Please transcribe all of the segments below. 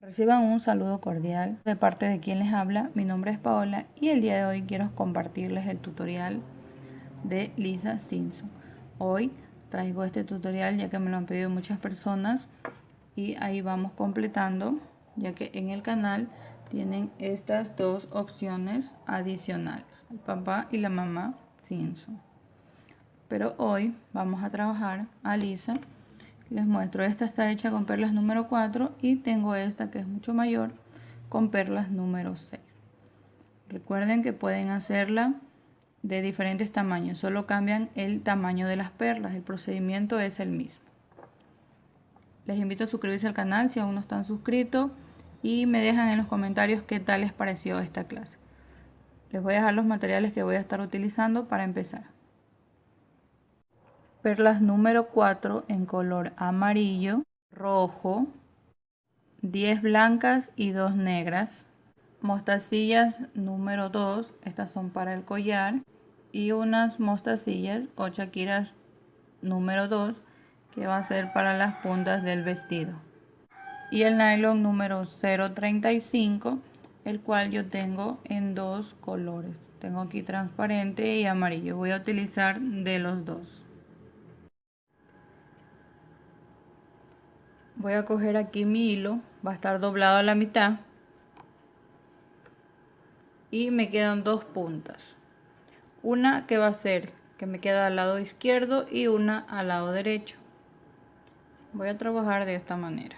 Reciban un saludo cordial de parte de quien les habla. Mi nombre es Paola y el día de hoy quiero compartirles el tutorial de Lisa Simpson. Hoy traigo este tutorial ya que me lo han pedido muchas personas y ahí vamos completando, ya que en el canal tienen estas dos opciones adicionales, el papá y la mamá Simpson. Pero hoy vamos a trabajar a Lisa. Les muestro, esta está hecha con perlas número 4 y tengo esta que es mucho mayor con perlas número 6. Recuerden que pueden hacerla de diferentes tamaños, solo cambian el tamaño de las perlas, el procedimiento es el mismo. Les invito a suscribirse al canal si aún no están suscritos y me dejan en los comentarios qué tal les pareció esta clase. Les voy a dejar los materiales que voy a estar utilizando para empezar. Perlas número 4 en color amarillo, rojo, 10 blancas y 2 negras, mostacillas número 2, estas son para el collar, y unas mostacillas o chaquiras número 2 que va a ser para las puntas del vestido, y el nylon número 035, el cual yo tengo en dos colores, tengo aquí transparente y amarillo, voy a utilizar de los dos. Voy a coger aquí mi hilo, va a estar doblado a la mitad y me quedan dos puntas, una que va a ser que me queda al lado izquierdo y una al lado derecho. Voy a trabajar de esta manera,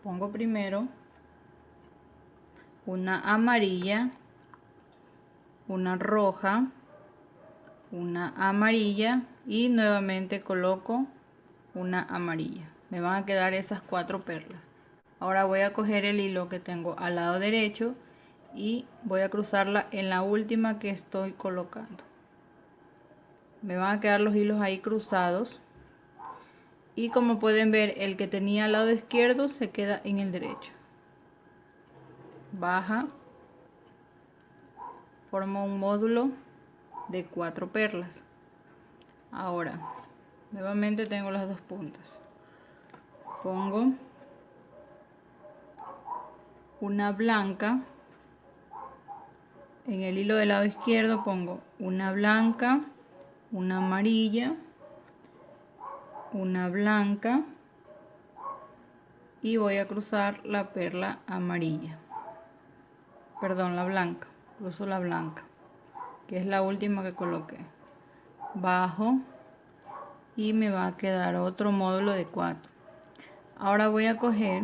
pongo primero una amarilla, una roja, una amarilla y nuevamente coloco una amarilla. Me van a quedar esas 4 perlas. Ahora voy a coger el hilo que tengo al lado derecho y voy a cruzarla en la última que estoy colocando. Me van a quedar los hilos ahí cruzados y como pueden ver, el que tenía al lado izquierdo se queda en el derecho. Baja, forma un módulo de 4 perlas. Ahora nuevamente tengo las dos puntas, pongo una blanca en el hilo del lado izquierdo, pongo una blanca, una amarilla, una blanca y voy a cruzar la perla amarilla, perdón, la blanca, cruzo la blanca que es la última que coloqué, bajo y me va a quedar otro módulo de 4. Ahora voy a coger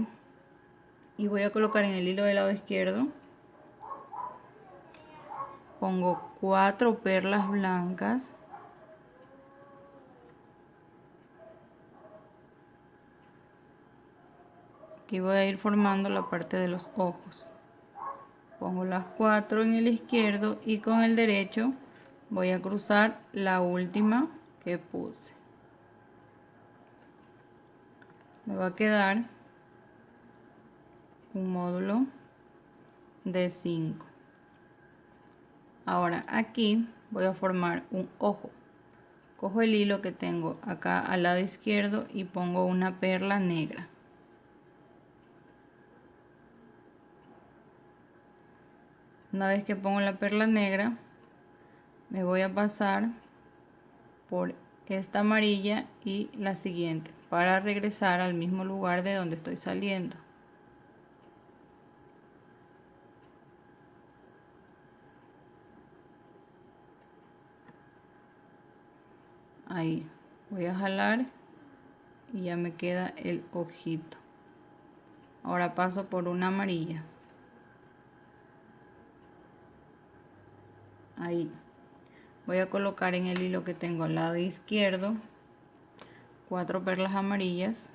y voy a colocar en el hilo del lado izquierdo, pongo 4 perlas blancas, aquí voy a ir formando la parte de los ojos, pongo las 4 en el izquierdo y con el derecho voy a cruzar la última que puse, me va a quedar un módulo de 5. Ahora aquí voy a formar un ojo, cojo el hilo que tengo acá al lado izquierdo y pongo una perla negra, una vez que pongo la perla negra me voy a pasar por esta amarilla y la siguiente para regresar al mismo lugar de donde estoy saliendo. Ahí voy a jalar y ya me queda el ojito. Ahora paso por una amarilla, ahí voy a colocar en el hilo que tengo al lado izquierdo 4 perlas amarillas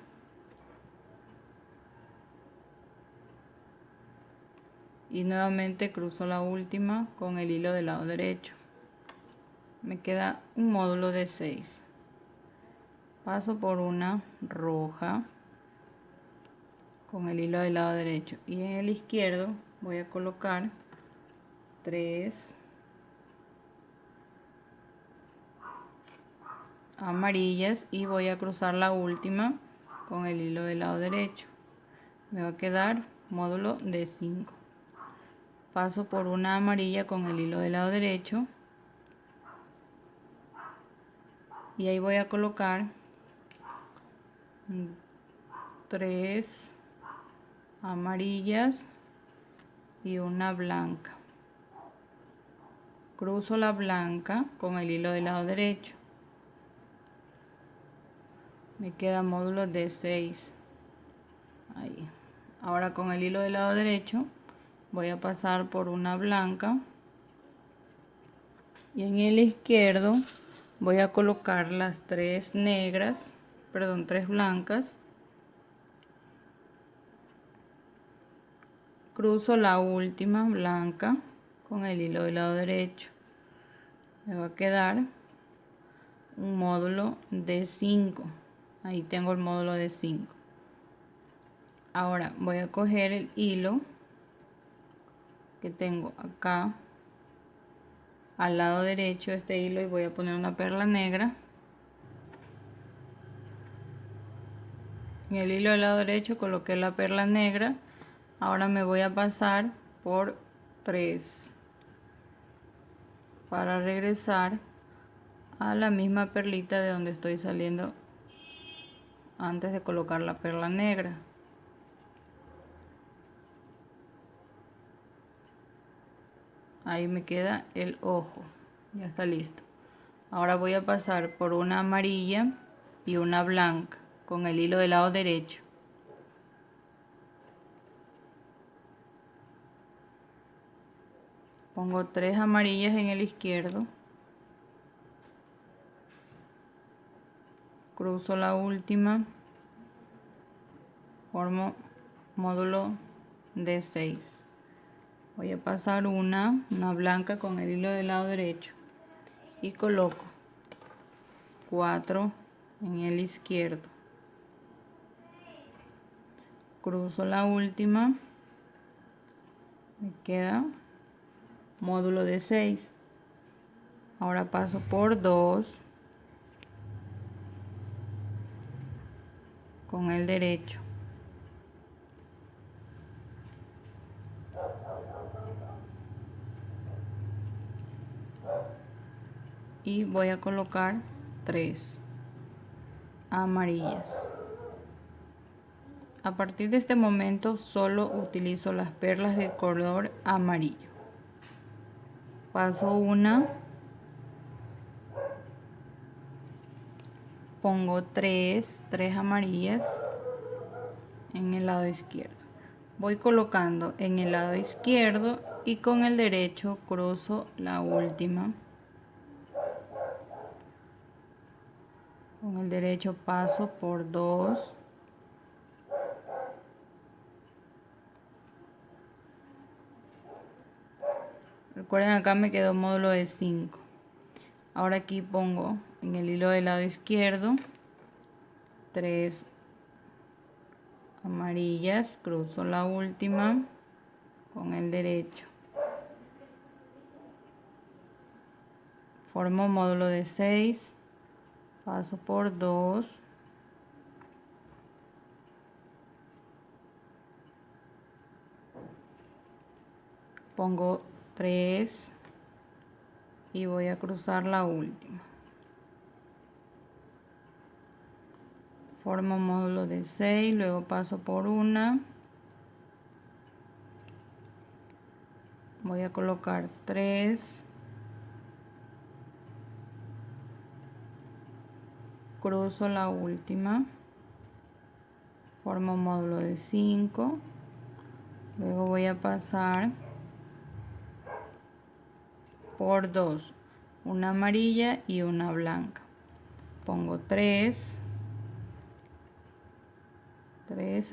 y nuevamente cruzo la última con el hilo del lado derecho, me queda un módulo de 6. Paso por una roja con el hilo del lado derecho y en el izquierdo voy a colocar 3 amarillas y voy a cruzar la última con el hilo del lado derecho, me va a quedar módulo de 5. Paso por una amarilla con el hilo del lado derecho y ahí voy a colocar 3 amarillas y una blanca. Cruzo la blanca con el hilo del lado derecho. Me queda módulo de 6. Ahí. Ahora con el hilo del lado derecho voy a pasar por una blanca y en el izquierdo voy a colocar las 3 negras, perdón, 3 blancas. Cruzo la última blanca con el hilo del lado derecho. Me va a quedar un módulo de 5. Ahí tengo el módulo de 5. Ahora voy a coger el hilo que tengo acá al lado derecho de este hilo y voy a poner una perla negra. En el hilo del lado derecho coloqué la perla negra. Ahora me voy a pasar por 3 para regresar a la misma perlita de donde estoy saliendo antes de colocar la perla negra. Ahí me queda el ojo, ya está listo. Ahora voy a pasar por una amarilla y una blanca con el hilo del lado derecho. Pongo 3 amarillas en el izquierdo. Cruzo la última. Formo módulo de 6. Voy a pasar una blanca con el hilo del lado derecho y coloco 4 en el izquierdo. Cruzo la última. Me queda módulo de 6. Ahora paso por 2 con el derecho. Y voy a colocar 3 amarillas. A partir de este momento solo utilizo las perlas de color amarillo. Paso una, pongo 3 amarillas en el lado izquierdo. Voy colocando en el lado izquierdo y con el derecho cruzo la última. Con el derecho paso por 2. Recuerden, acá me quedó módulo de 5. Ahora aquí pongo en el hilo del lado izquierdo 3 amarillas, cruzo la última con el derecho. Formo módulo de 6, paso por 2. Pongo 3 y voy a cruzar la última. Formo módulo de 6, luego paso por una. Voy a colocar 3. Cruzo la última. Formo módulo de 5. Luego voy a pasar por 2, una amarilla y una blanca. Pongo 3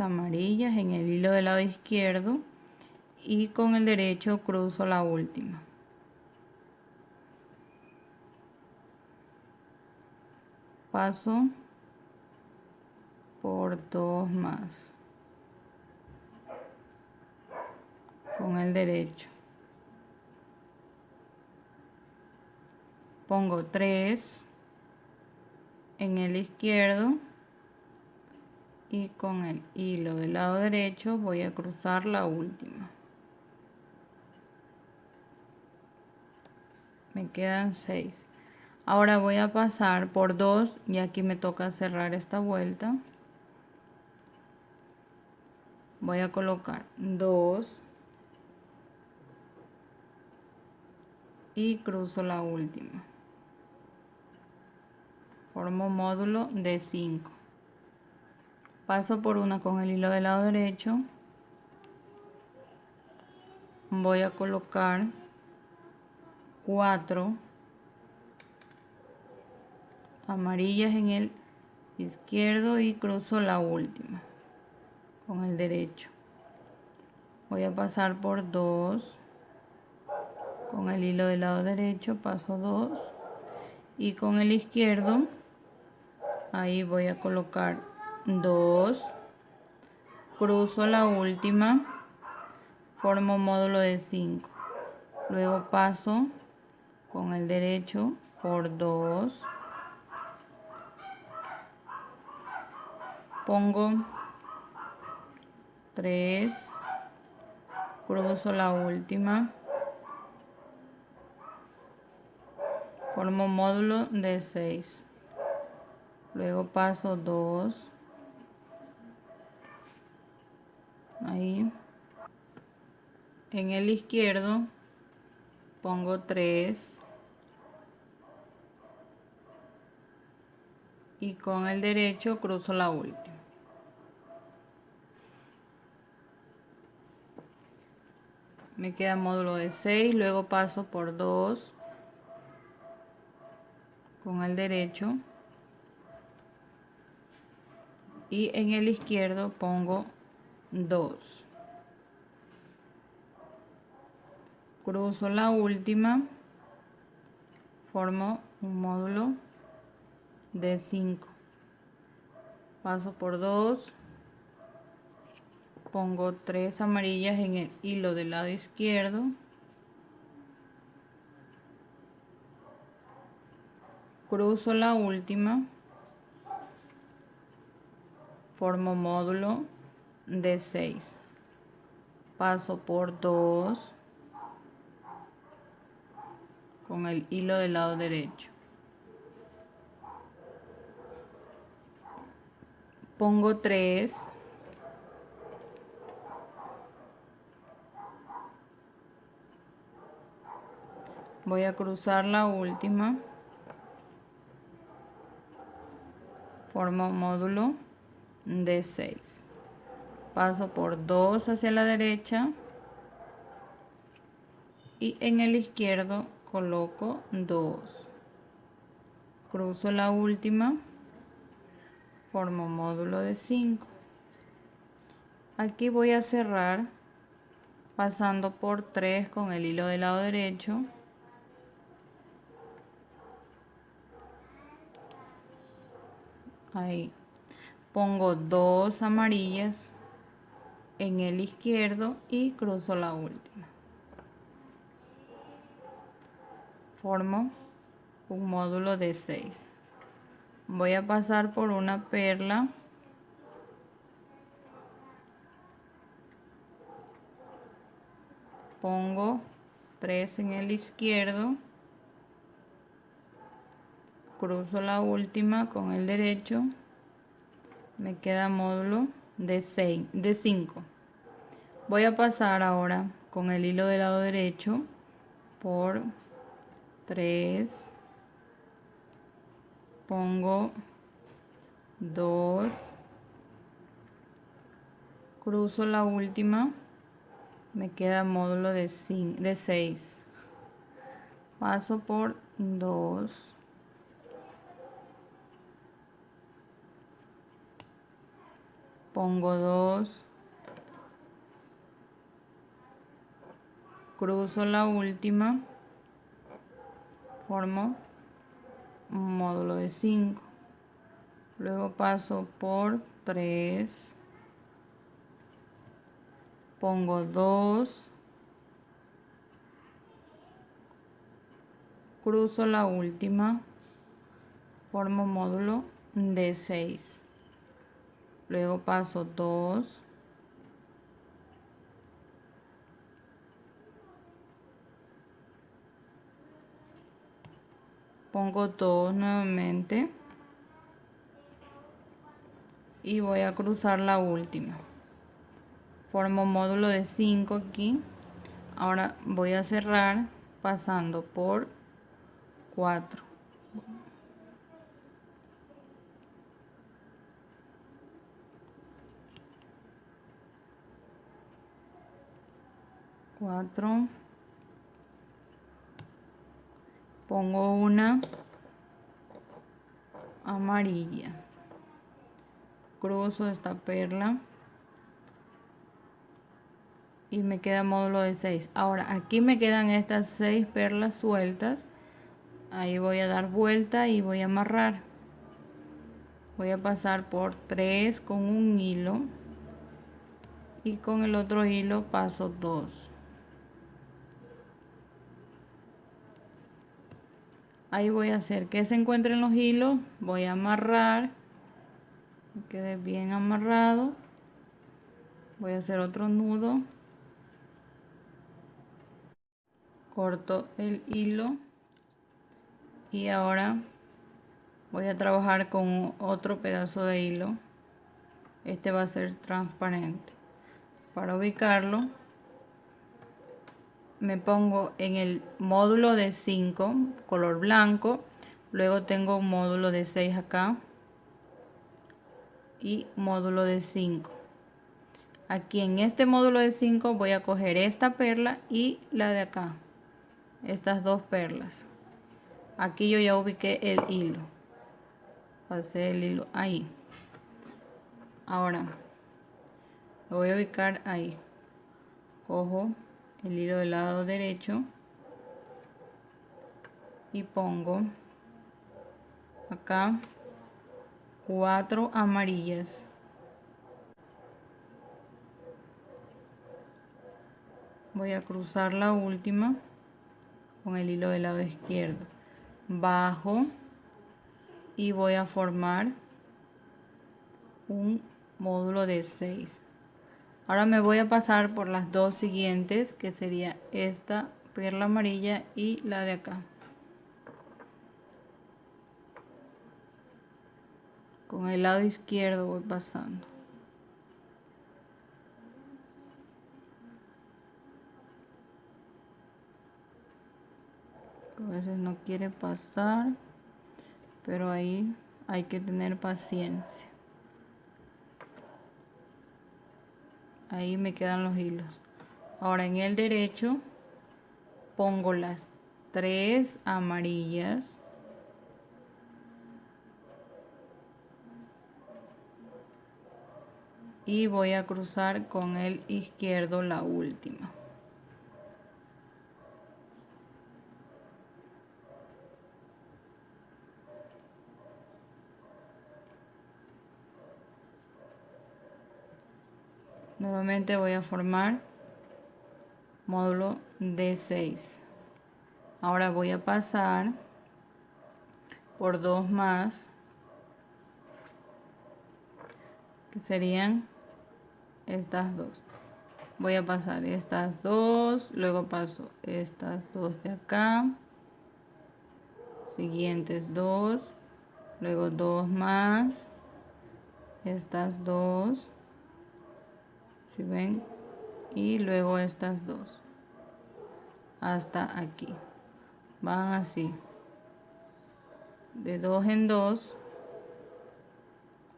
amarillas en el hilo del lado izquierdo y con el derecho cruzo la última. Paso por 2 más con el derecho. Pongo 3 en el izquierdo y con el hilo del lado derecho voy a cruzar la última. Me quedan 6. Ahora voy a pasar por 2 y aquí me toca cerrar esta vuelta. Voy a colocar 2 y cruzo la última. Formo módulo de 5. Paso por una con el hilo del lado derecho. Voy a colocar 4 amarillas en el izquierdo y cruzo la última con el derecho. Voy a pasar por 2 con el hilo del lado derecho, paso 2 y con el izquierdo ahí voy a colocar 2, cruzo la última, formo módulo de 5, luego paso con el derecho por 2, pongo 3, cruzo la última, formo módulo de 6, luego paso 2, ahí, en el izquierdo pongo 3 y con el derecho cruzo la última. Me queda módulo de 6, luego paso por 2 con el derecho y en el izquierdo pongo 2. Cruzo la última, formo un módulo de 5. Paso por 2, pongo 3 amarillas en el hilo del lado izquierdo, cruzo la última, formo módulo de 6. Paso por 2 con el hilo del lado derecho. Pongo 3. Voy a cruzar la última. Formo un módulo de 6. Paso por 2 hacia la derecha. Y en el izquierdo coloco 2. Cruzo la última. Formo módulo de 5. Aquí voy a cerrar pasando por 3 con el hilo del lado derecho. Ahí. Pongo 2 amarillas en el izquierdo y cruzo la última. Formo un módulo de 6. Voy a pasar por una perla. Pongo 3 en el izquierdo. Cruzo la última con el derecho. Me queda módulo de 5. Voy a pasar ahora con el hilo del lado derecho por 3. Pongo 2. Cruzo la última. Me queda módulo de 6. Paso por 2. Pongo 2. Cruzo la última. Formo un módulo de 5. Luego paso por 3. Pongo 2. Cruzo la última. Formo módulo de 6. luego paso 2, pongo 2 nuevamente y voy a cruzar la última. Formo módulo de 5 aquí. Ahora voy a cerrar pasando por 4. Pongo una amarilla, cruzo esta perla y me queda módulo de 6. Ahora aquí me quedan estas 6 perlas sueltas. Ahí voy a dar vuelta y voy a amarrar. Voy a pasar por 3 con un hilo y con el otro hilo paso 2. Ahí voy a hacer que se encuentren los hilos, voy a amarrar, que quede bien amarrado. Voy a hacer otro nudo, corto el hilo y ahora voy a trabajar con otro pedazo de hilo. Este va a ser transparente. Para ubicarlo me pongo en el módulo de 5 color blanco, luego tengo un módulo de 6 acá y módulo de 5. Aquí en este módulo de 5 voy a coger esta perla y la de acá, estas dos perlas. Aquí yo ya ubiqué el hilo, pasé el hilo ahí. Ahora lo voy a ubicar ahí, cojo el hilo del lado derecho y pongo acá 4 amarillas. Voy a cruzar la última con el hilo del lado izquierdo, bajo y voy a formar un módulo de 6. Ahora me voy a pasar por las dos siguientes, que sería esta perla amarilla y la de acá. Con el lado izquierdo voy pasando. A veces no quiere pasar, pero ahí hay que tener paciencia. Ahí me quedan los hilos. Ahora en el derecho pongo las 3 amarillas y voy a cruzar con el izquierdo la última. Nuevamente voy a formar módulo de 6. Ahora voy a pasar por 2 más, que serían estas dos. Voy a pasar estas dos, luego paso estas dos de acá, siguientes dos, luego 2 más, estas dos, si ven, y luego estas dos hasta aquí. Van así, de 2 en 2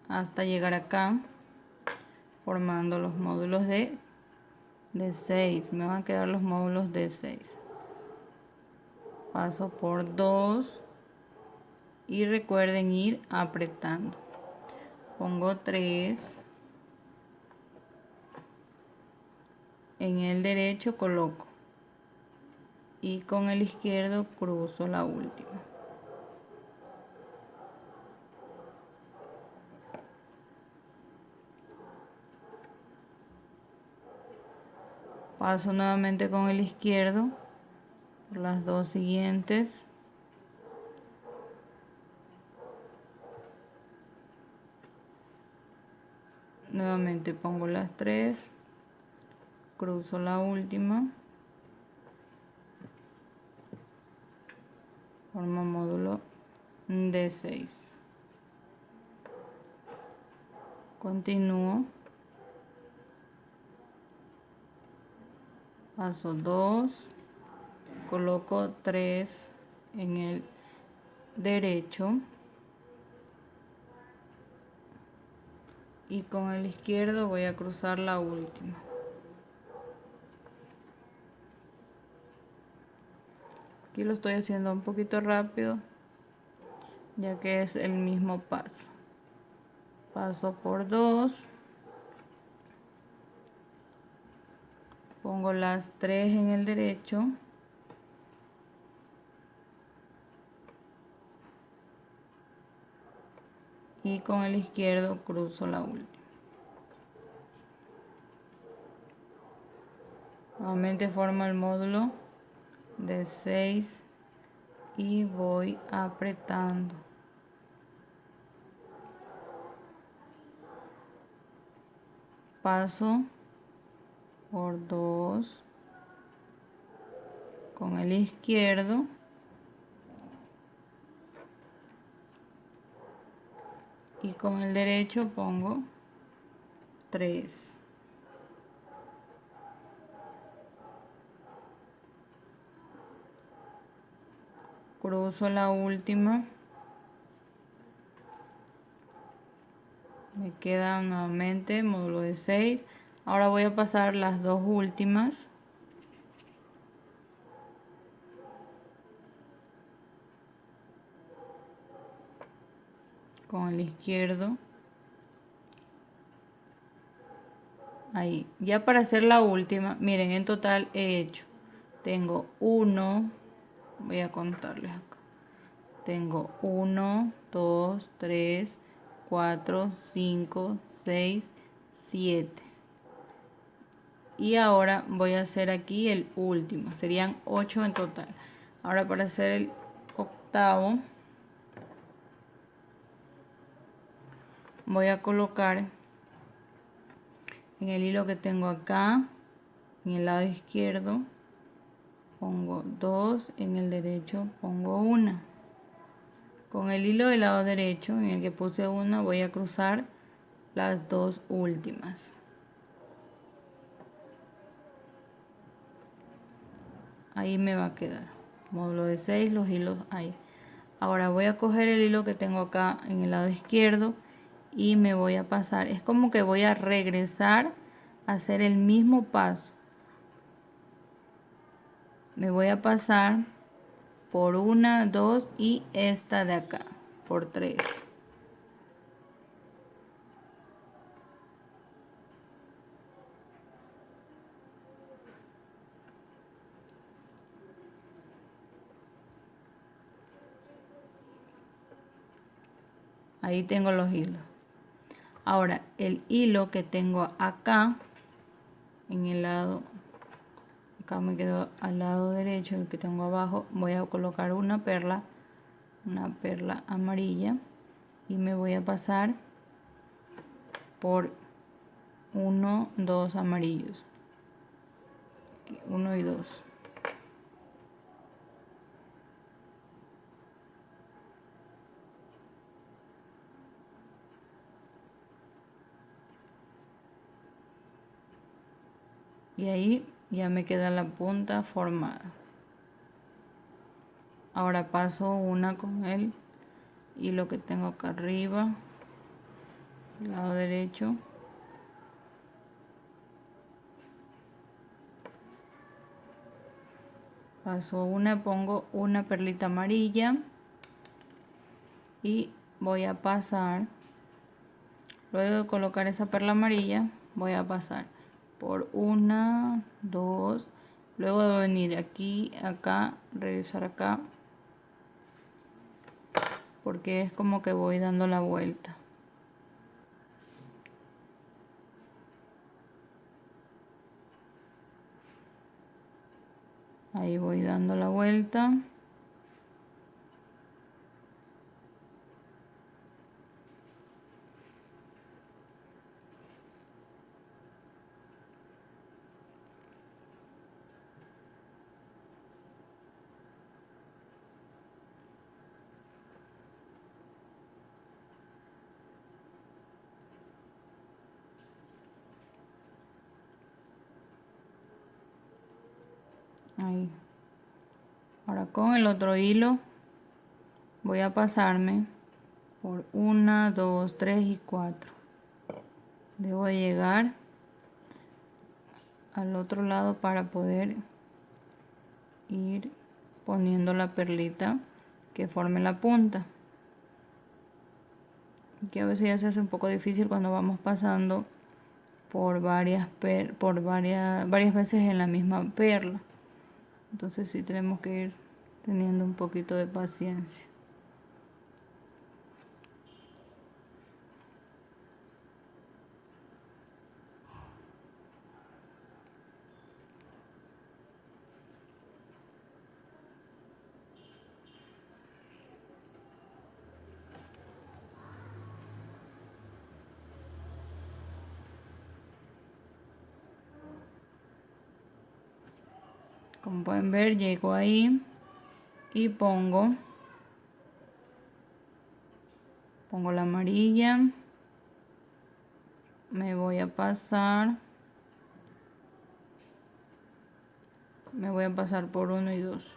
hasta llegar acá, formando los módulos de 6. Me van a quedar los módulos de 6. Paso por 2 y recuerden ir apretando. Pongo 3. En el derecho coloco y con el izquierdo cruzo la última. Paso nuevamente con el izquierdo por las dos siguientes. nuevamente pongo las 3, cruzo la última, formo módulo de 6, continúo, paso 2, coloco 3 en el derecho y con el izquierdo voy a cruzar la última. Aquí lo estoy haciendo un poquito rápido, ya que es el mismo paso. Paso por 2, pongo las 3 en el derecho, y con el izquierdo cruzo la última. Nuevamente formo el módulo de 6 y voy apretando. Paso por 2 con el izquierdo y con el derecho pongo 3. Cruzo la última, me queda nuevamente módulo de 6. Ahora voy a pasar las dos últimas, con el izquierdo. Ahí, ya para hacer la última, miren, en total he hecho, tengo 1, voy a contarles acá, tengo 1, 2, 3, 4, 5, 6, 7. Y ahora voy a hacer aquí el último, serían 8 en total. Ahora para hacer el octavo, voy a colocar en el hilo que tengo acá, en el lado izquierdo, pongo 2, en el derecho pongo 1. Con el hilo del lado derecho, en el que puse 1, voy a cruzar las dos últimas. Ahí me va a quedar. Módulo de 6, los hilos ahí. Ahora voy a coger el hilo que tengo acá en el lado izquierdo y me voy a pasar. Es como que voy a regresar a hacer el mismo paso. Me voy a pasar por 1, 2 y esta de acá por 3. Ahí tengo los hilos. Ahora el hilo que tengo acá en el lado, acá me quedo al lado derecho, el que tengo abajo, voy a colocar una perla amarilla y me voy a pasar por 1, 2 amarillos, 1 y 2. Y ahí ya me queda la punta formada. Ahora paso una con el hilo que tengo acá arriba, lado derecho, paso una, pongo una perlita amarilla y voy a pasar, luego de colocar esa perla amarilla, voy a pasar por 1, 2, luego de venir aquí, acá, regresar acá, porque es como que voy dando la vuelta. Ahí voy dando la vuelta. Ahí. Ahora con el otro hilo voy a pasarme por 1, 2, 3 y 4. Debo llegar al otro lado para poder ir poniendo la perlita que forme la punta, que a veces ya se hace un poco difícil cuando vamos pasando por varias veces en la misma perla. Entonces sí tenemos que ir teniendo un poquito de paciencia. Como pueden ver, llego ahí y pongo la amarilla. Me voy a pasar por 1 y 2.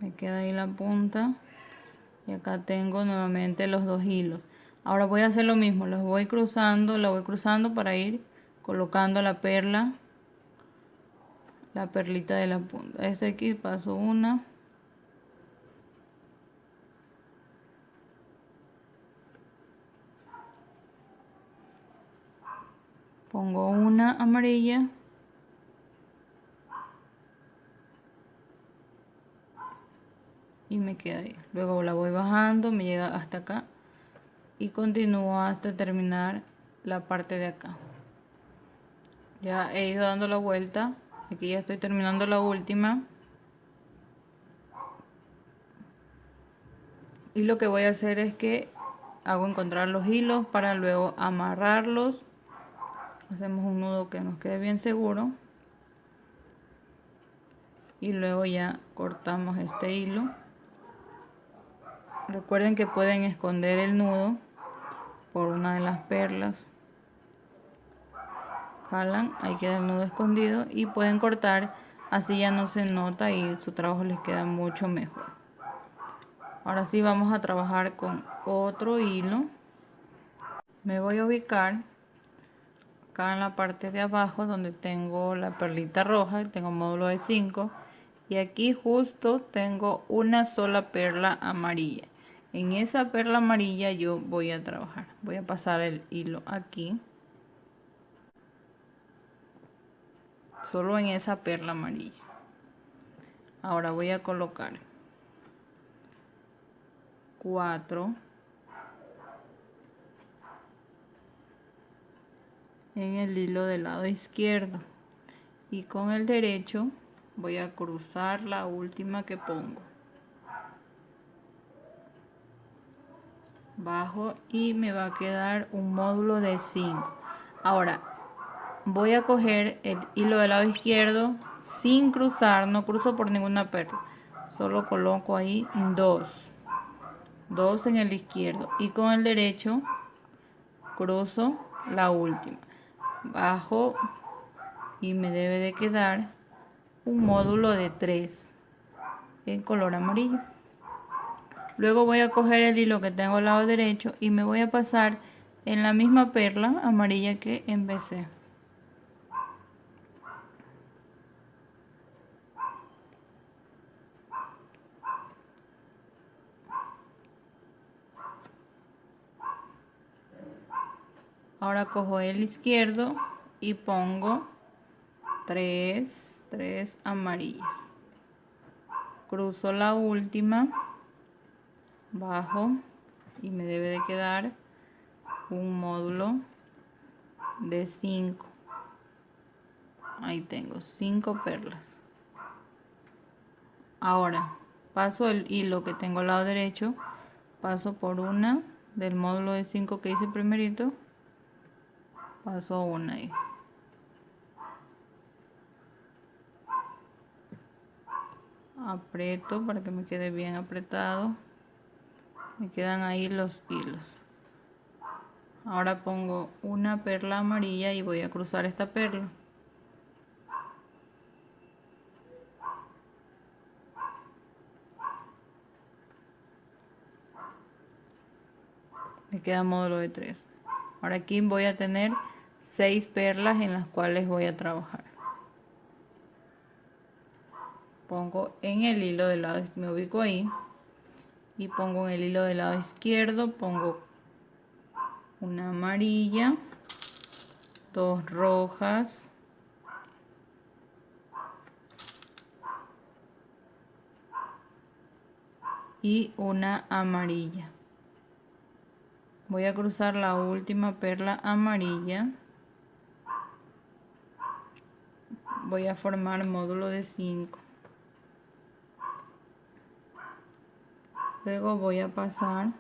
Me queda ahí la punta y acá tengo nuevamente los 2 hilos. Ahora voy a hacer lo mismo, la voy cruzando para ir colocando la perlita de la punta. Este aquí paso una, pongo una amarilla y me queda ahí. Luego la voy bajando, me llega hasta acá y continúo hasta terminar la parte de acá. Ya he ido dando la vuelta, aquí ya estoy terminando la última. Y lo que voy a hacer es que hago encontrar los hilos para luego amarrarlos. Hacemos un nudo que nos quede bien seguro. Y luego ya cortamos este hilo. Recuerden que pueden esconder el nudo por una de las perlas. Jalan, ahí queda el nudo escondido y pueden cortar, así ya no se nota y su trabajo les queda mucho mejor. Ahora sí vamos a trabajar con otro hilo. Me voy a ubicar acá en la parte de abajo donde tengo la perlita roja, tengo módulo de 5 y aquí justo tengo una sola perla amarilla. En esa perla amarilla yo voy a trabajar, voy a pasar el hilo aquí, solo en esa perla amarilla. Ahora voy a colocar 4 en el hilo del lado izquierdo y con el derecho voy a cruzar la última que pongo, bajo y me va a quedar un módulo de 5. Ahora voy a coger el hilo del lado izquierdo sin cruzar, no cruzo por ninguna perla, solo coloco ahí 2 en el izquierdo y con el derecho cruzo la última, bajo y me debe de quedar un módulo de 3 en color amarillo. Luego voy a coger el hilo que tengo al lado derecho y me voy a pasar en la misma perla amarilla que empecé. Ahora cojo el izquierdo y pongo 3 amarillas. Cruzo la última, bajo y me debe de quedar un módulo de 5. Ahí tengo 5 perlas. Ahora paso el hilo que tengo al lado derecho, paso por una del módulo de 5 que hice primerito, paso una ahí. Aprieto para que me quede bien apretado Me quedan ahí los hilos. Ahora pongo una perla amarilla y voy a cruzar esta perla. Me queda módulo de 3. Ahora aquí voy a tener 6 perlas en las cuales voy a trabajar. Pongo en el hilo del lado, me ubico ahí y pongo en el hilo del lado izquierdo, pongo una amarilla, 2 rojas, y una amarilla. Voy a cruzar la última perla amarilla. Voy a formar módulo de 5. Luego voy a pasar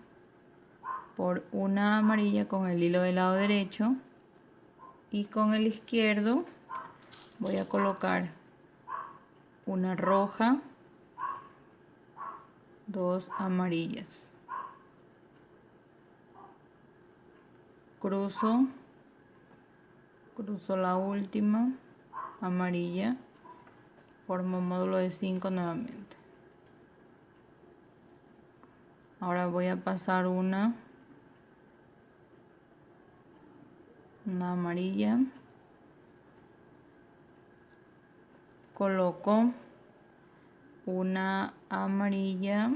por una amarilla con el hilo del lado derecho y con el izquierdo voy a colocar una roja, 2 amarillas. Cruzo la última amarilla, formo un módulo de 5 nuevamente. Ahora voy a pasar una amarilla, coloco una amarilla,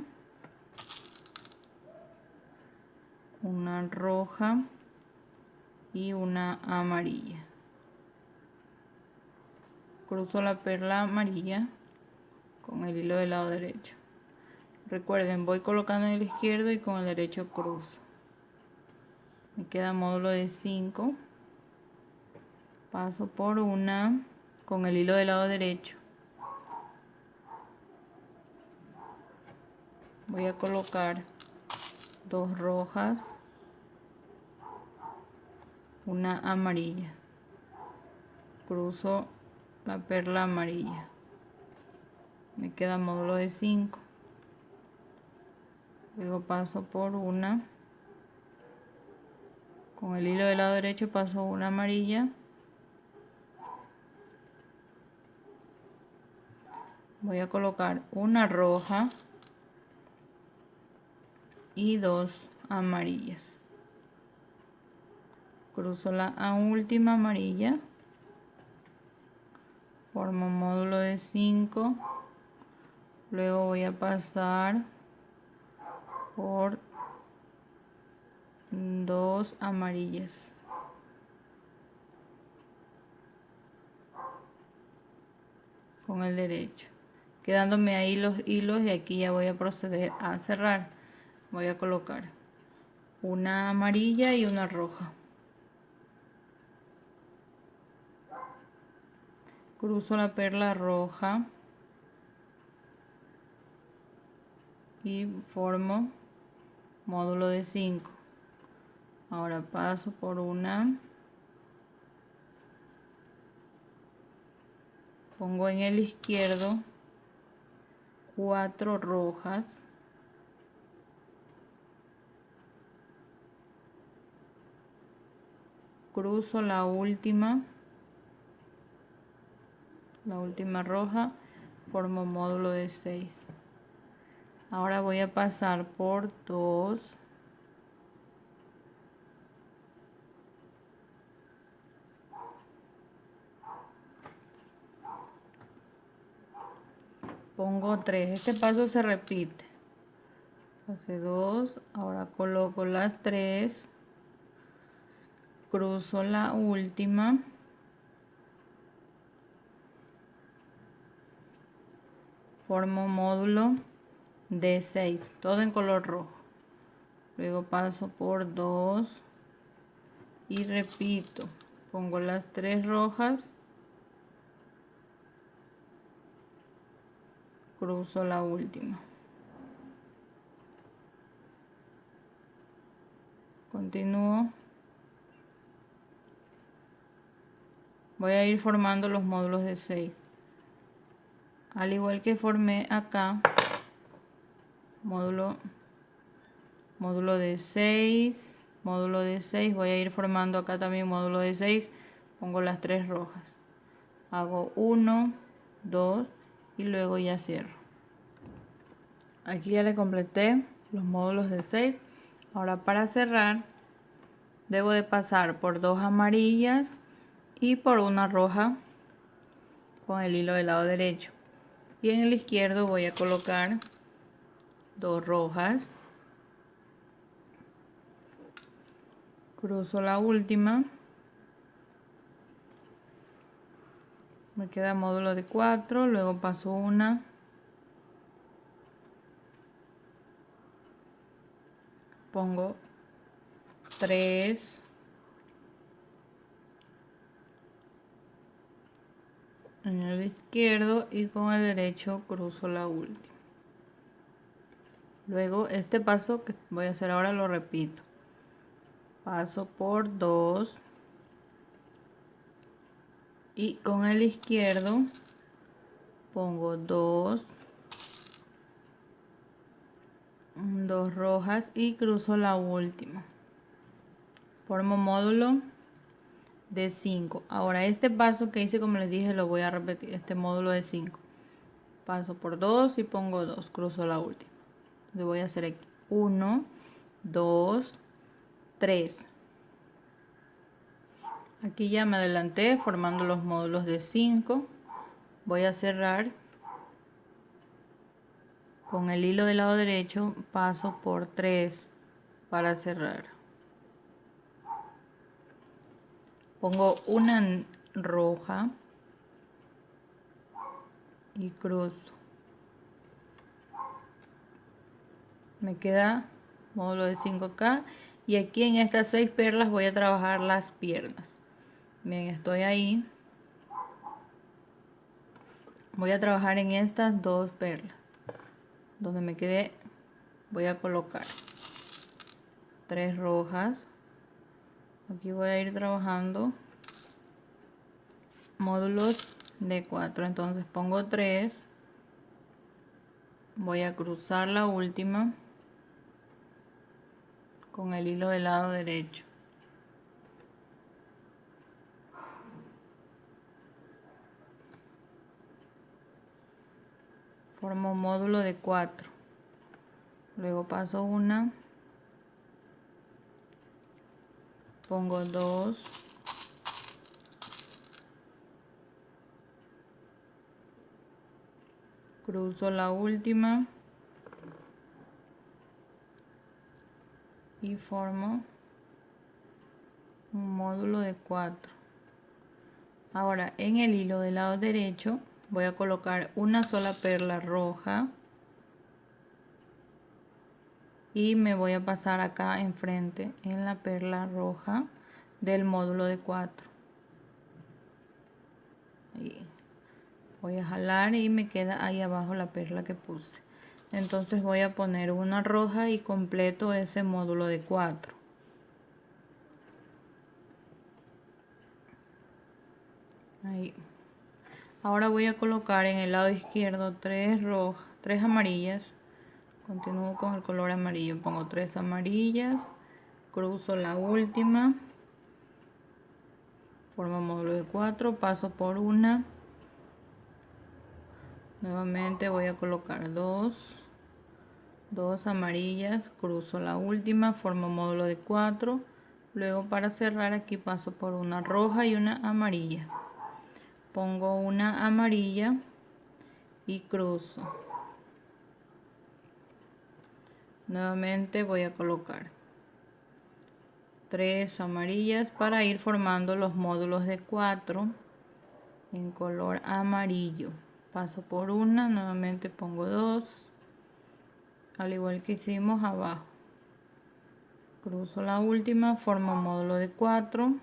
una roja y una amarilla. Cruzo la perla amarilla con el hilo del lado derecho. Recuerden, voy colocando en el izquierdo y con el derecho cruzo. Me queda módulo de 5. Paso por una con el hilo del lado derecho. Voy a colocar 2 rojas, una amarilla. Cruzo la perla amarilla. Me queda módulo de 5. Luego paso por una con el hilo del lado derecho, paso una amarilla, voy a colocar una roja y 2 amarillas. Cruzo la última amarilla, formo un módulo de 5. Luego voy a pasar por 2 amarillas. Con el derecho, quedándome ahí los hilos, y aquí ya voy a proceder a cerrar. Voy a colocar una amarilla y una roja. Cruzo la perla roja y formo módulo de 5. Ahora paso por una, pongo en el izquierdo 4 rojas, cruzo la última roja, formo módulo de 6. Ahora voy a pasar por 2 pongo 3. Este paso se repite. Pasé 2, ahora coloco las 3, cruzo la última, formo módulo de 6, todo en color rojo. Luego paso por 2 y repito, pongo las 3 rojas, cruzo la última, continúo. Voy a ir formando los módulos de 6. Al igual que formé acá, módulo módulo de 6, módulo de 6, voy a ir formando acá también módulo de 6, pongo las 3 rojas, hago 1, 2 y luego ya cierro. Aquí ya le completé los módulos de 6. Ahora para cerrar debo de pasar por 2 amarillas y por una roja con el hilo del lado derecho, y en el izquierdo voy a colocar 2 rojas, cruzo la última, me queda módulo de 4, luego paso una, pongo 3 en el izquierdo y con el derecho cruzo la última. Luego este paso que voy a hacer ahora lo repito, paso por 2 y con el izquierdo pongo 2 rojas y cruzo la última, formo módulo de 5. Ahora este paso que hice, como les dije, lo voy a repetir, este módulo de 5, paso por 2 y pongo 2, cruzo la última. Entonces voy a hacer aquí 1, 2, 3. Aquí ya me adelanté formando los módulos de 5. Voy a cerrar con el hilo del lado derecho, paso por 3 para cerrar. Pongo una roja y cruzo. Me queda módulo de 5 acá, y aquí en estas 6 perlas voy a trabajar las piernas. Bien, estoy ahí. Voy a trabajar en estas 2 perlas. Donde me quedé voy a colocar 3 rojas. Aquí voy a ir trabajando módulos de 4. Entonces pongo 3, voy a cruzar la última con el hilo del lado derecho. Formo módulo de 4. Luego paso una, pongo 2, cruzo la última y formo un módulo de 4. Ahora en el hilo del lado derecho voy a colocar una sola perla roja y me voy a pasar acá enfrente en la perla roja del módulo de 4. Ahí. Voy a jalar y me queda ahí abajo la perla que puse. Entonces voy a poner una roja y completo ese módulo de 4. Ahí. Ahora voy a colocar en el lado izquierdo 3 rojas, 3 amarillas. Continúo con el color amarillo, pongo 3 amarillas, cruzo la última, formo módulo de 4, paso por una, nuevamente voy a colocar 2 amarillas, cruzo la última, formo módulo de 4, luego para cerrar aquí paso por una roja y una amarilla, pongo una amarilla y cruzo. Nuevamente voy a colocar 3 amarillas para ir formando los módulos de 4 en color amarillo. Paso por una, nuevamente pongo 2, al igual que hicimos abajo. Cruzo la última, formo módulo de 4,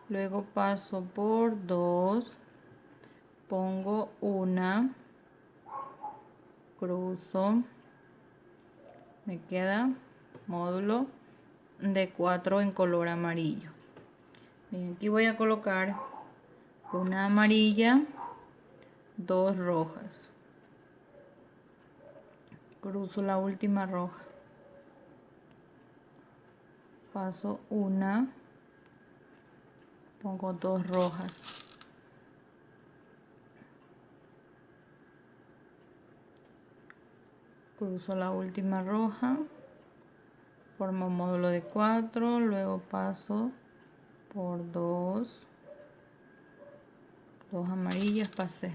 luego paso por 2, pongo una, cruzo, me queda módulo de 4 en color amarillo. Bien, aquí voy a colocar una amarilla, 2 rojas, cruzo la última roja, paso una, pongo 2 rojas, cruzo la última roja, formo un módulo de 4, luego paso por 2 amarillas, pasé,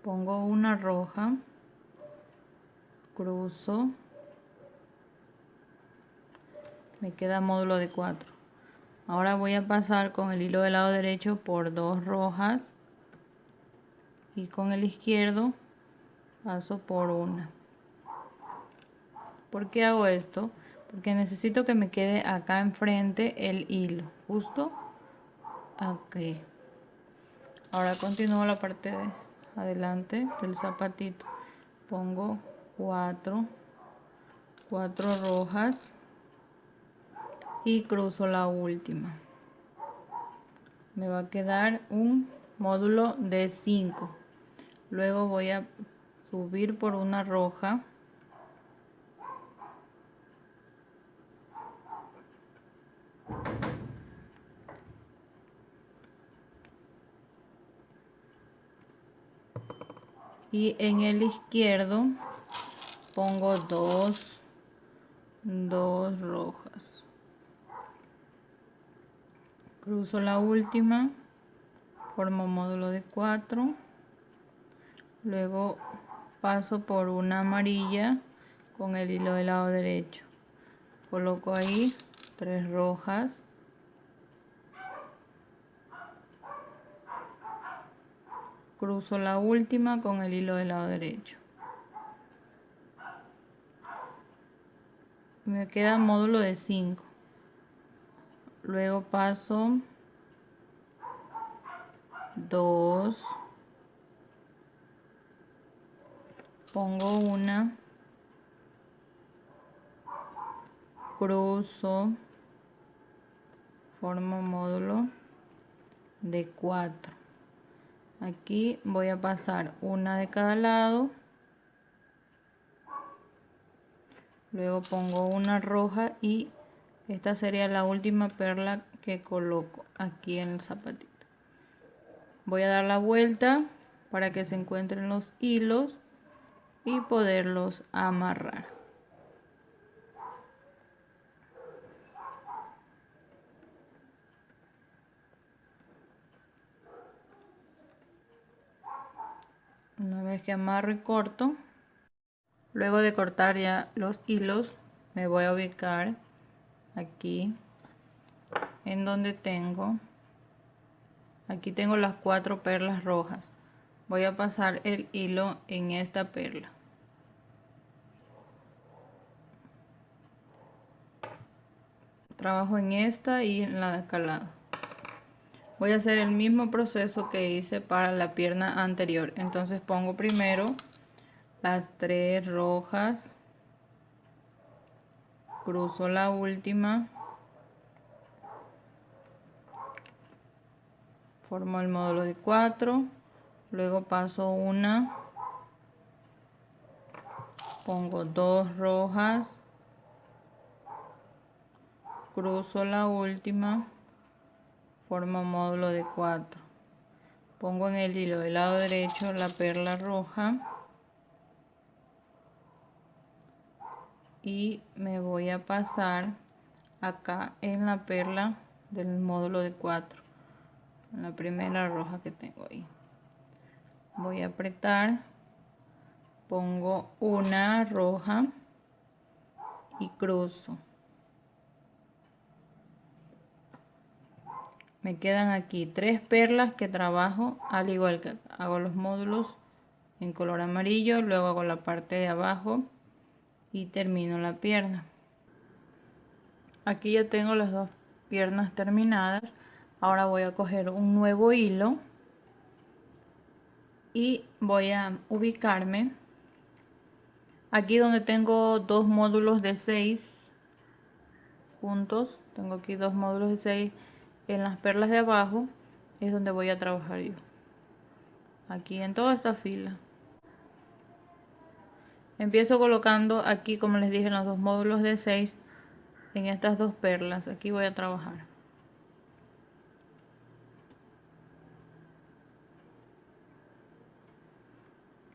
pongo una roja, cruzo, me queda módulo de 4. Ahora voy a pasar con el hilo del lado derecho por 2 rojas y con el izquierdo paso por una. ¿Por qué hago esto? Porque necesito que me quede acá enfrente el hilo, justo aquí. Ahora continúo la parte de adelante del zapatito. Pongo 4 rojas y cruzo la última. Me va a quedar un módulo de 5. Luego voy a subir por una roja, y en el izquierdo pongo 2 rojas, cruzo la última, formo módulo de 4, luego paso por una amarilla con el hilo del lado derecho, coloco ahí 3 rojas, cruzo la última con el hilo del lado derecho, me queda módulo de 5. Luego paso 2, pongo una, cruzo, formo módulo de 4. Aquí voy a pasar una de cada lado, luego pongo una roja y esta sería la última perla que coloco aquí en el zapatito. Voy a dar la vuelta para que se encuentren los hilos y poderlos amarrar. Una vez que amarro y corto, luego de cortar ya los hilos, me voy a ubicar aquí en donde aquí tengo las 4 perlas rojas. Voy a pasar el hilo en esta perla. Trabajo en esta y en la de acá al lado. Voy a hacer el mismo proceso que hice para la pierna anterior. Entonces pongo primero las 3 rojas, cruzo la última, formo el módulo de 4, luego paso una, pongo 2 rojas, cruzo la última, formo módulo de 4, pongo en el hilo del lado derecho la perla roja y me voy a pasar acá en la perla del módulo de 4, en la primera roja que tengo ahí. Voy a apretar, pongo una roja y cruzo. Me quedan aquí 3 perlas que trabajo al igual que hago los módulos en color amarillo, luego hago la parte de abajo y termino la pierna. Aquí ya tengo las 2 piernas terminadas. Ahora voy a coger un nuevo hilo y voy a ubicarme aquí donde tengo 2 módulos de 6 juntos. Tengo aquí 2 módulos de 6 en las perlas de abajo, es donde voy a trabajar yo, aquí en toda esta fila. Empiezo colocando aquí, como les dije, en los 2 módulos de 6 en estas dos perlas. Aquí voy a trabajar.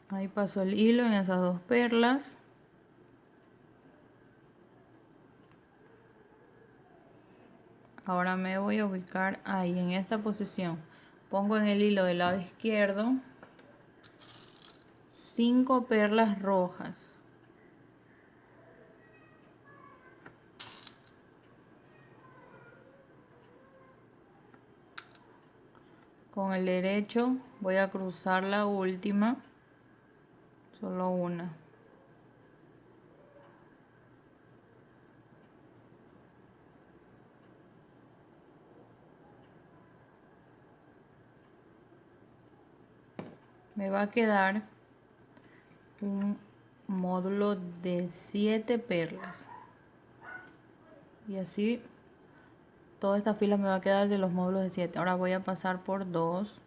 Ahí paso el hilo en esas dos perlas. Ahora me voy a ubicar ahí en esta posición. Pongo en el hilo del lado izquierdo 5 perlas rojas. Con el derecho voy a cruzar la última, solo una. Me va a quedar un módulo de 7 perlas. Y así toda esta fila me va a quedar de los módulos de 7. Ahora voy a pasar por 2.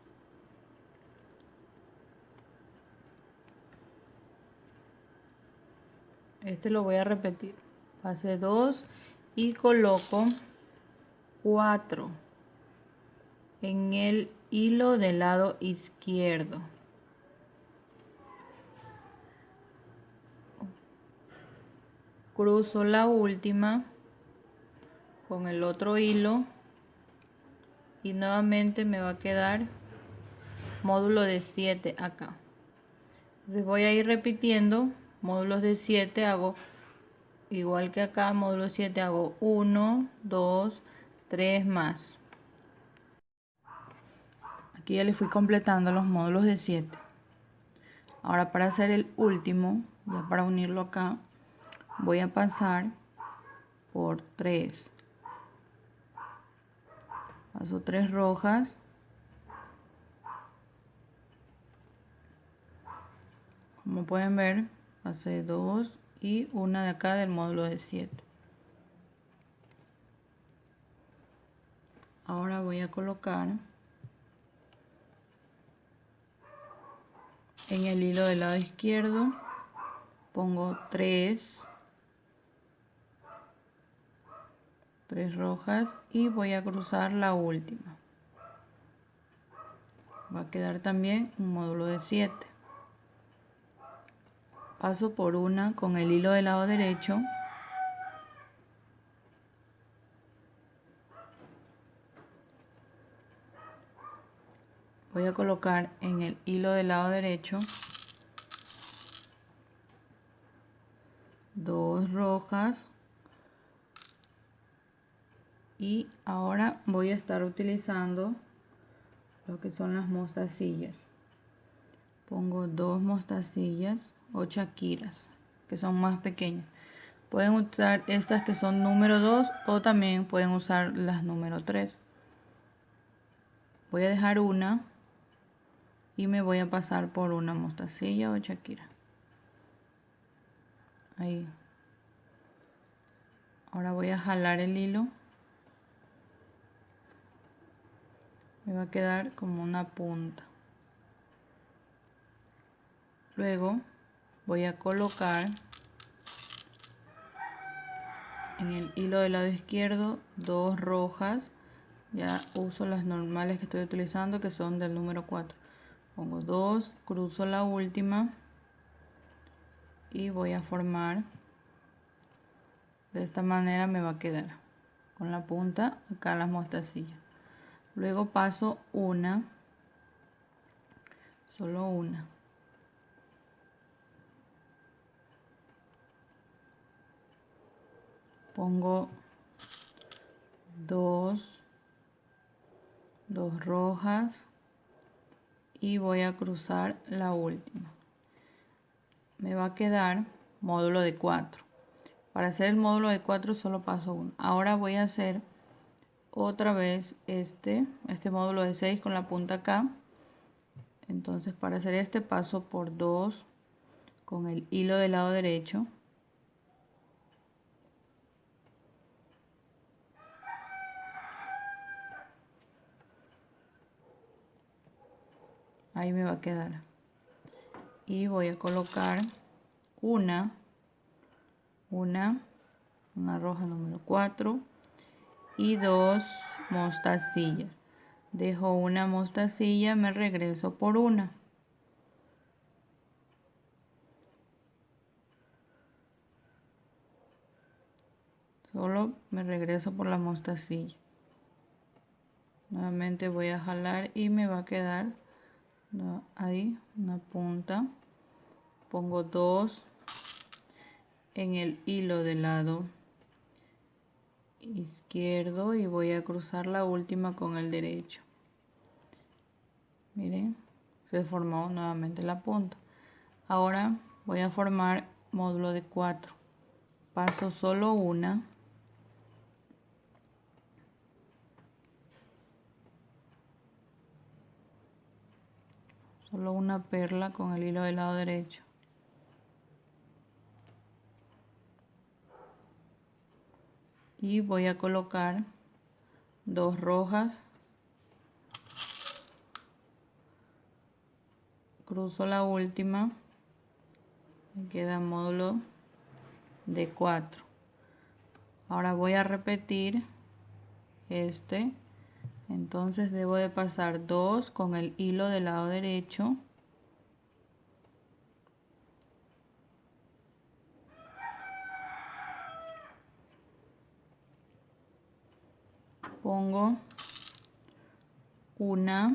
Este lo voy a repetir. Pasé 2 y coloco 4 en el hilo del lado izquierdo. Cruzo la última con el otro hilo y nuevamente me va a quedar módulo de 7 acá. Entonces voy a ir repitiendo módulos de 7, hago igual que acá, módulo 7 hago 1, 2, 3 más. Aquí ya le fui completando los módulos de 7. Ahora para hacer el último, ya para unirlo acá, voy a pasar por 3. Paso 3 rojas. Como pueden ver, pasé 2 y una de acá del módulo de 7. Ahora voy a colocar en el hilo del lado izquierdo, pongo 3 rojas y voy a cruzar la última. Va a quedar también un módulo de 7. Paso por una con el hilo del lado derecho. Voy a colocar en el hilo del lado derecho 2 rojas. Y ahora voy a estar utilizando lo que son las mostacillas. Pongo 2 mostacillas o chaquiras, que son más pequeñas. Pueden usar estas que son número 2 o también pueden usar las número 3. Voy a dejar una y me voy a pasar por una mostacilla o chaquira. Ahí. Ahora voy a jalar el hilo. Me va a quedar como una punta. Luego voy a colocar en el hilo del lado izquierdo 2 rojas. Ya uso las normales que estoy utilizando, que son del número 4. Pongo 2, cruzo la última y voy a formar. De esta manera me va a quedar con la punta acá las mostacillas. Luego paso una, solo una. Pongo 2 rojas y voy a cruzar la última. Me va a quedar módulo de 4. Para hacer el módulo de 4 solo paso 1. Ahora voy a hacer otra vez este módulo de 6 con la punta acá. Entonces para hacer este paso por 2 con el hilo del lado derecho. Ahí me va a quedar. Y voy a colocar una una roja número 4 y 2 mostacillas. Dejo una mostacilla, me regreso por una. Solo me regreso por la mostacilla. Nuevamente voy a jalar y me va a quedar ahí una punta. Pongo 2 en el hilo del lado izquierdo y voy a cruzar la última con el derecho. Miren, se formó nuevamente la punta. Ahora voy a formar módulo de 4. Paso solo una. Solo una perla con el hilo del lado derecho. Y voy a colocar 2 rojas. Cruzo la última. Me queda módulo de 4. Ahora voy a repetir este. Entonces debo de pasar 2 con el hilo del lado derecho. Pongo una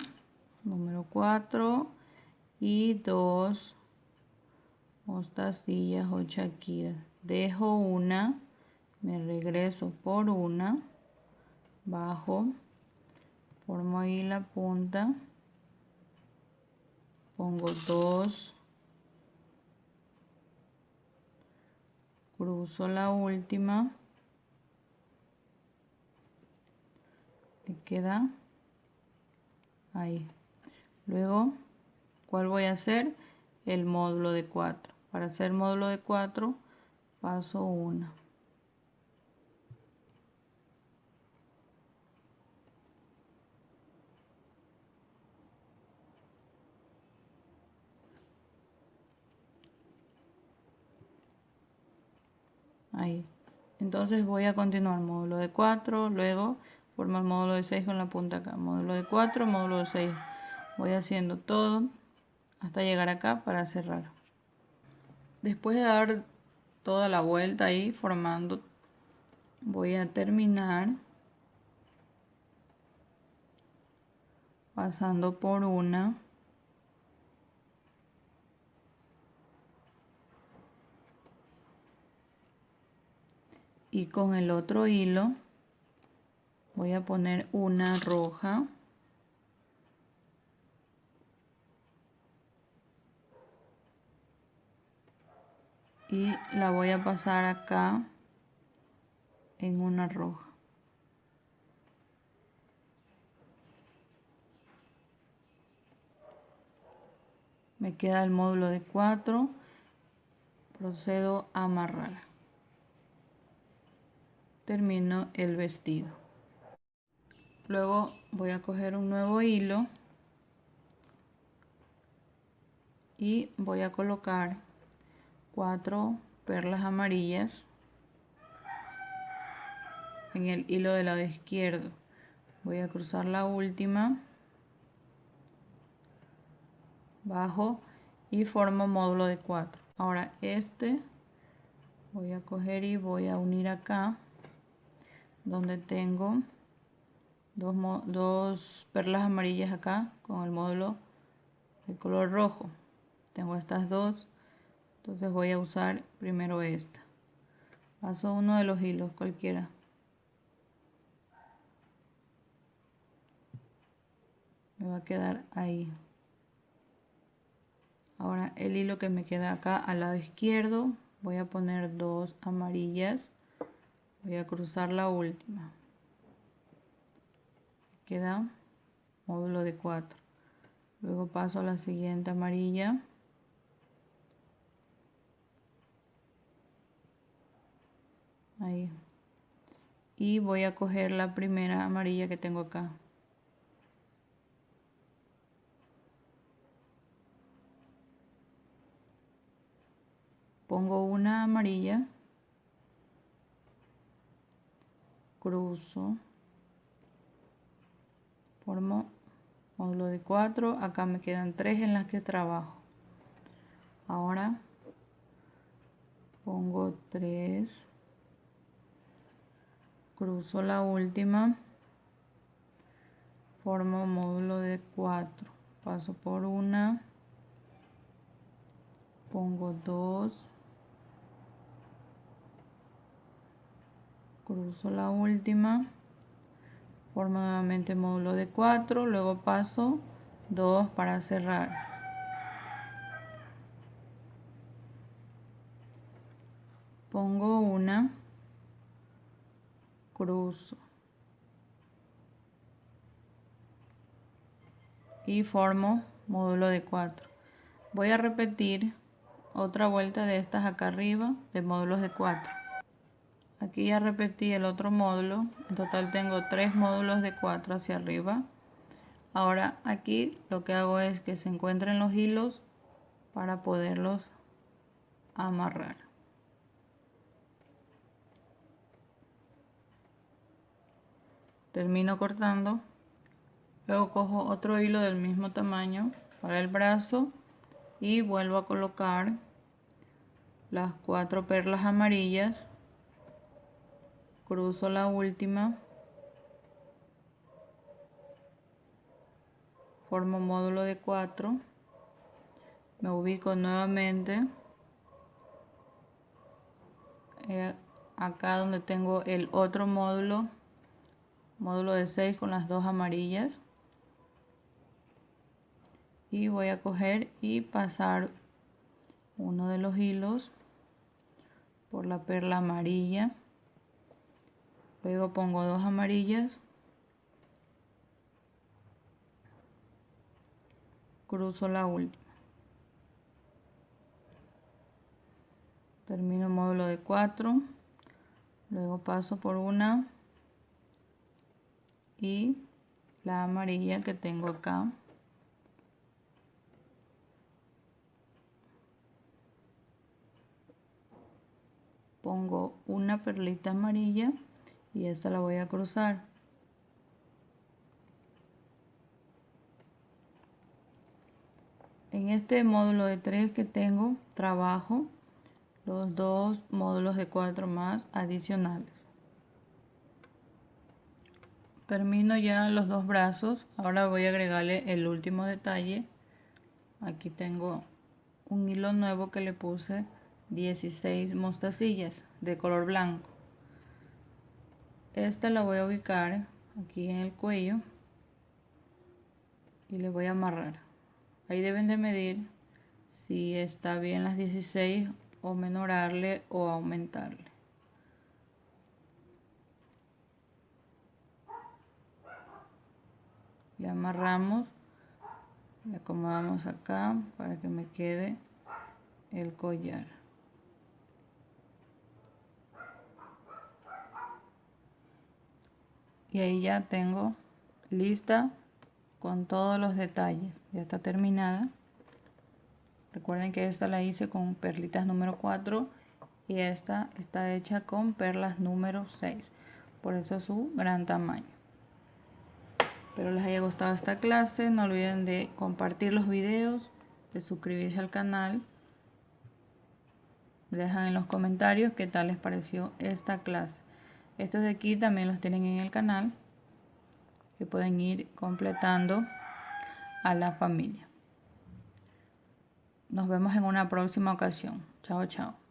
número 4 y 2 mostacillas o chaquiras. Dejo una, me regreso por una, bajo, formo ahí la punta, pongo 2, cruzo la última, me queda ahí. Luego, ¿cuál voy a hacer? El módulo de 4. Para hacer módulo de 4, paso una. Ahí. Entonces voy a continuar módulo de 4, luego formo el módulo de 6 con la punta acá. Módulo de 4, módulo de 6. Voy haciendo todo hasta llegar acá para cerrar. Después de dar toda la vuelta ahí formando, voy a terminar pasando por una. Y con el otro hilo voy a poner una roja. Y la voy a pasar acá en una roja. Me queda el módulo de 4. Procedo a amarrar. Termino el vestido. Luego voy a coger un nuevo hilo y voy a colocar 4 perlas amarillas en el hilo del lado izquierdo. Voy a cruzar la última, bajo y formo módulo de 4. Ahora este voy a coger y voy a unir acá donde tengo dos perlas amarillas acá con el módulo de color rojo. Tengo estas dos, entonces voy a usar primero esta. Paso uno de los hilos cualquiera. Me va a quedar ahí. Ahora el hilo que me queda acá al lado izquierdo, voy a poner 2 amarillas. Voy a cruzar la última. Queda módulo de 4. Luego paso a la siguiente amarilla. Ahí. Y voy a coger la primera amarilla que tengo acá. Pongo una amarilla. cruzo, formo módulo de 4, acá me quedan 3 en las que trabajo. Ahora pongo 3, cruzo la última, formo módulo de 4, paso por una, pongo 2, cruzo la última, formo nuevamente módulo de 4, luego paso 2 para cerrar. Pongo una, cruzo y formo módulo de 4. Voy a repetir otra vuelta de estas acá arriba de módulos de 4. Aquí ya repetí el otro módulo, en total tengo 3 módulos de 4 hacia arriba. Ahora aquí lo que hago es que se encuentren los hilos para poderlos amarrar. Termino cortando, luego cojo otro hilo del mismo tamaño para el brazo y vuelvo a colocar las 4 perlas amarillas, cruzo la última, formo módulo de 4, me ubico nuevamente acá donde tengo el otro módulo de 6 con las 2 amarillas, y voy a coger y pasar uno de los hilos por la perla amarilla, luego pongo 2 amarillas, cruzo la última, termino módulo de 4, luego paso por una y la amarilla que tengo acá, pongo una perlita amarilla y esta la voy a cruzar. En este módulo de 3 que tengo, trabajo los 2 módulos de 4 más adicionales. Termino ya los 2 brazos. Ahora voy a agregarle el último detalle. Aquí tengo un hilo nuevo que le puse 16 mostacillas de color blanco. Esta la voy a ubicar aquí en el cuello y le voy a amarrar. Ahí deben de medir si está bien las 16 o menorarle o aumentarle. Le amarramos, le acomodamos acá para que me quede el collar. Y ahí ya tengo lista con todos los detalles. Ya está terminada. Recuerden que esta la hice con perlitas número 4 y esta está hecha con perlas número 6. Por eso su gran tamaño. Espero les haya gustado esta clase. No olviden de compartir los videos, de suscribirse al canal. Me dejan en los comentarios qué tal les pareció esta clase. Estos de aquí también los tienen en el canal, que pueden ir completando a la familia. Nos vemos en una próxima ocasión. Chao, chao.